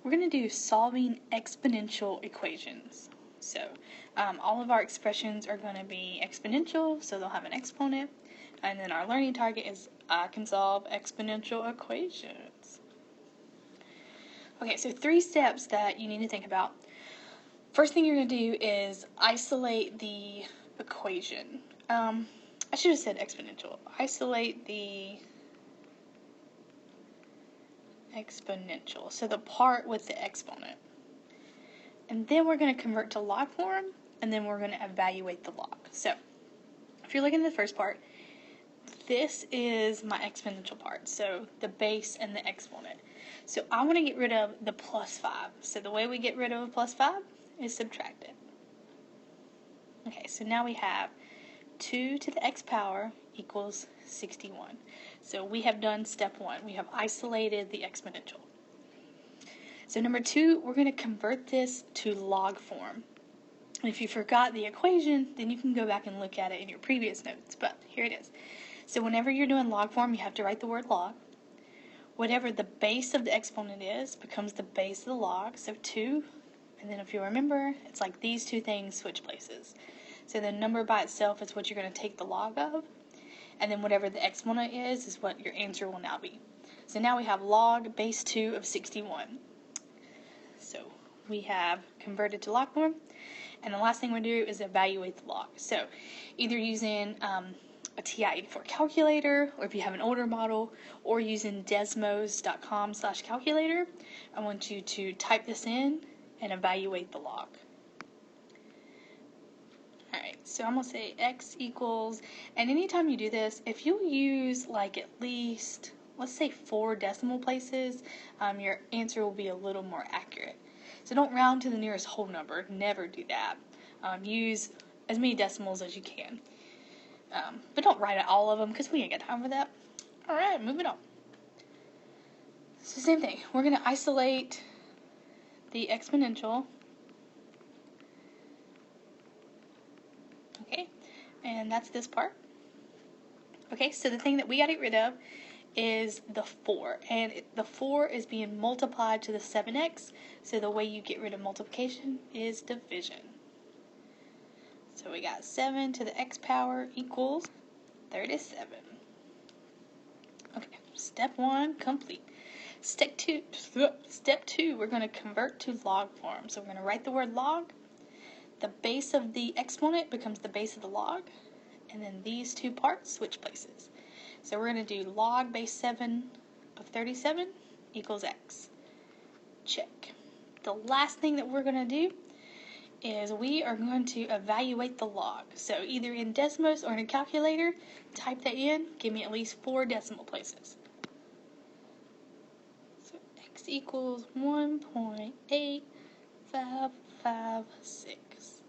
we're going to do solving exponential equations. So all of our expressions are going to be exponential, so they'll have an exponent. And then our learning target is I can solve exponential equations. Okay, so 3 steps that you need to think about. First thing you're going to do is isolate the equation. I should have said exponential. Isolate the exponential, so the part with the exponent. And then we're going to convert to log form, and then we're going to evaluate the log. So if you're looking at the first part, this is my exponential part, so the base and the exponent. So I want to get rid of the plus 5. So the way we get rid of a plus 5 is subtract it. Okay, so now we have 2 to the x power equals 61. So we have done step 1. We have isolated the exponential. So number 2, we're going to convert this to log form. And if you forgot the equation, then you can go back and look at it in your previous notes, but here it is. So whenever you're doing log form, you have to write the word log. Whatever the base of the exponent is becomes the base of the log, so 2. And then if you remember, it's like these 2 things switch places. So the number by itself is what you're going to take the log of, and then whatever the exponent is what your answer will now be. So now we have log base 2 of 61. So we have converted to log form, and the last thing we do is evaluate the log. So either using a TI-84 calculator, or if you have an older model, or using desmos.com/calculator, I want you to type this in and evaluate the log. Alright, so I'm going to say x equals, and anytime you do this, if you use like at least, let's say 4 decimal places, your answer will be a little more accurate. So don't round to the nearest whole number, never do that. Use as many decimals as you can. But don't write out all of them because we ain't got time for that. Alright, moving on. So same thing, we're going to isolate the exponential. Okay, and that's this part. Okay, so the thing that we got to get rid of is the 4, and the 4 is being multiplied to the 7x, so the way you get rid of multiplication is division. So we got 7 to the x power equals 37. Okay, step 1 complete. Step 2, we're going to convert to log form. So we're going to write the word log. The base of the exponent becomes the base of the log, and then these 2 parts switch places. So we're going to do log base 7 of 37 equals x. Check. The last thing that we're going to do is we are going to evaluate the log. So either in Desmos or in a calculator, type that in, give me at least 4 decimal places. So x equals 1.8556.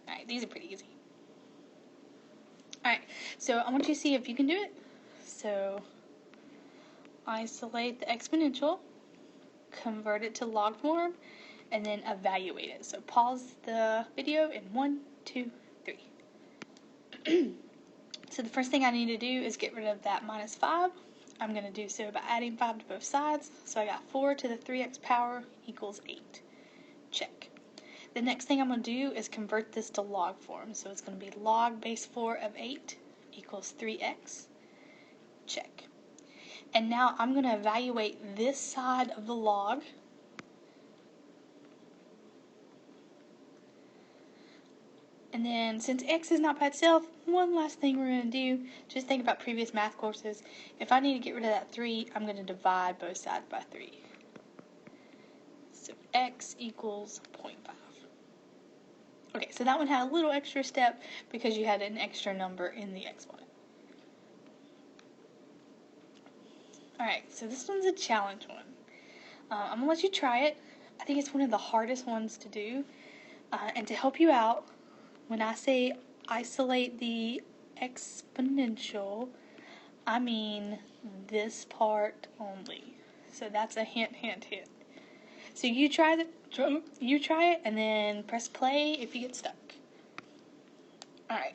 Alright, these are pretty easy. Alright, so I want you to see if you can do it. So isolate the exponential, convert it to log form, and then evaluate it. So pause the video in 1, 2, 3. So the first thing I need to do is get rid of that minus 5. I'm going to do so by adding 5 to both sides. So I got 4 to the 3x power equals 8. Check. The next thing I'm going to do is convert this to log form. So it's going to be log base 4 of 8 equals 3x. Check. And now I'm going to evaluate this side of the log. And then, since x is not by itself, one last thing we're going to do, just think about previous math courses. If I need to get rid of that 3, I'm going to divide both sides by 3. So x equals 0.5. Okay, so that one had a little extra step because you had an extra number in the exponent. Alright, so this one's a challenge one. I'm going to let you try it. I think it's one of the hardest ones to do. And to help you out, when I say isolate the exponential, I mean this part only. So that's a hint, hint, hint. So you try it, and then press play if you get stuck. Alright.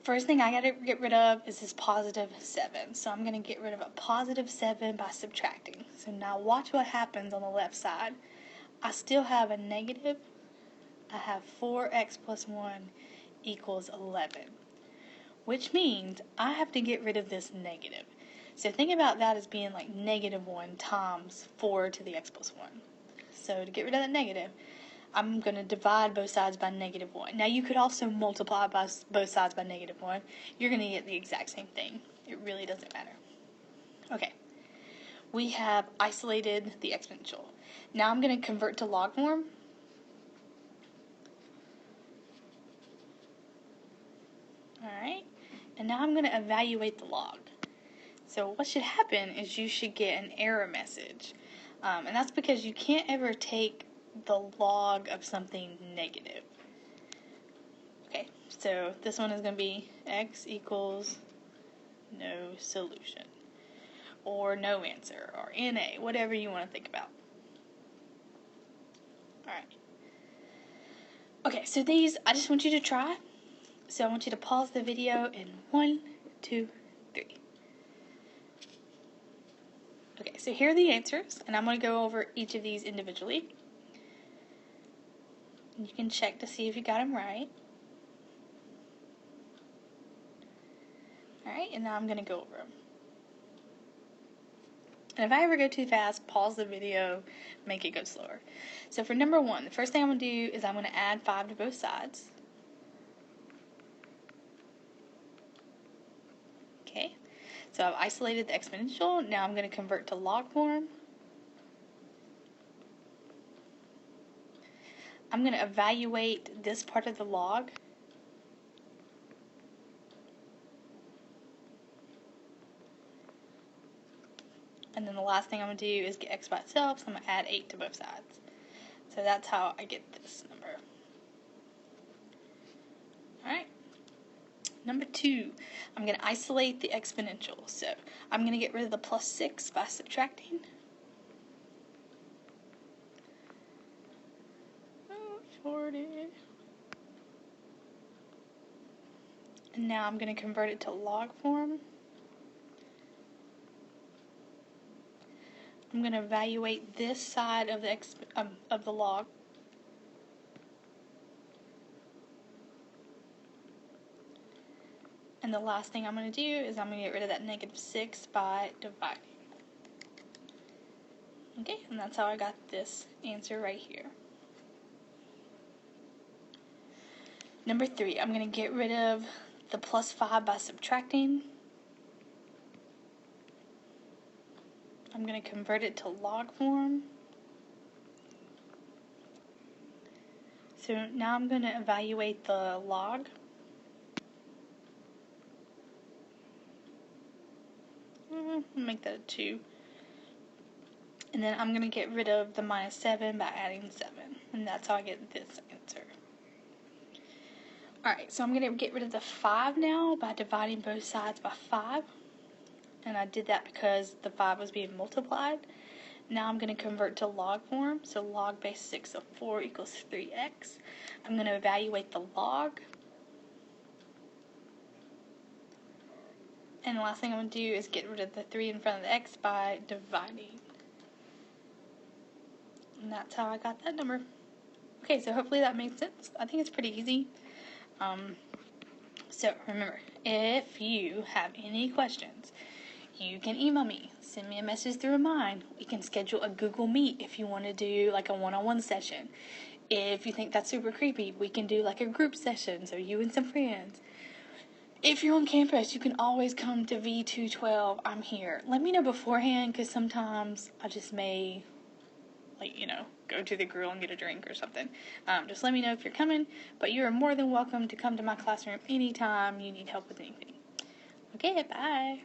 First thing I gotta get rid of is this positive 7. So I'm gonna get rid of a positive 7 by subtracting. So now watch what happens on the left side. I still have a negative. I have 4x plus 1 equals 11, which means I have to get rid of this negative. So think about that as being like negative 1 times 4 to the x plus 1. So to get rid of that negative, I'm going to divide both sides by negative 1. Now you could also multiply by both sides by negative 1. You're going to get the exact same thing. It really doesn't matter. Okay. We have isolated the exponential. Now I'm going to convert to log form. Alright, and now I'm going to evaluate the log. So what should happen is you should get an error message. And that's because you can't ever take the log of something negative. Okay, so this one is going to be x equals no solution, or no answer, or NA, whatever you want to think about. Alright. Okay, so these, I just want you to try. So I want you to pause the video in 1, 2, 3. Okay, so here are the answers, and I'm going to go over each of these individually. You can check to see if you got them right. Alright, and now I'm going to go over them. And if I ever go too fast, pause the video, make it go slower. So for number 1, the first thing I'm going to do is I'm going to add 5 to both sides. Okay, so I've isolated the exponential. Now I'm going to convert to log form. I'm going to evaluate this part of the log. And then the last thing I'm going to do is get x by itself, so I'm going to add 8 to both sides. So that's how I get this number. Alright. Number 2, I'm going to isolate the exponential. So I'm going to get rid of the plus 6 by subtracting. Oh, shorty. And now I'm going to convert it to log form. I'm going to evaluate this side of the log. And the last thing I'm going to do is I'm going to get rid of that negative 6 by dividing. Okay, and that's how I got this answer right here. Number 3, I'm going to get rid of the plus 5 by subtracting. I'm going to convert it to log form. So now I'm going to evaluate the log. Make that a 2. And then I'm going to get rid of the minus 7 by adding 7. And that's how I get this answer. Alright, so I'm going to get rid of the 5 now by dividing both sides by 5. And I did that because the 5 was being multiplied. Now I'm going to convert to log form. So log base 6 of 4 equals 3x. I'm going to evaluate the log. And the last thing I'm going to do is get rid of the 3 in front of the x by dividing. And that's how I got that number. Okay, so hopefully that makes sense. I think it's pretty easy. So remember, if you have any questions, you can email me, send me a message through mine. We can schedule a Google Meet if you want to do like a one-on-one session. If you think that's super creepy, we can do like a group session, so you and some friends. If you're on campus, you can always come to V212. I'm here. Let me know beforehand, because sometimes I just may, go to the grill and get a drink or something. Just let me know if you're coming, but you are more than welcome to come to my classroom anytime you need help with anything. Okay, bye.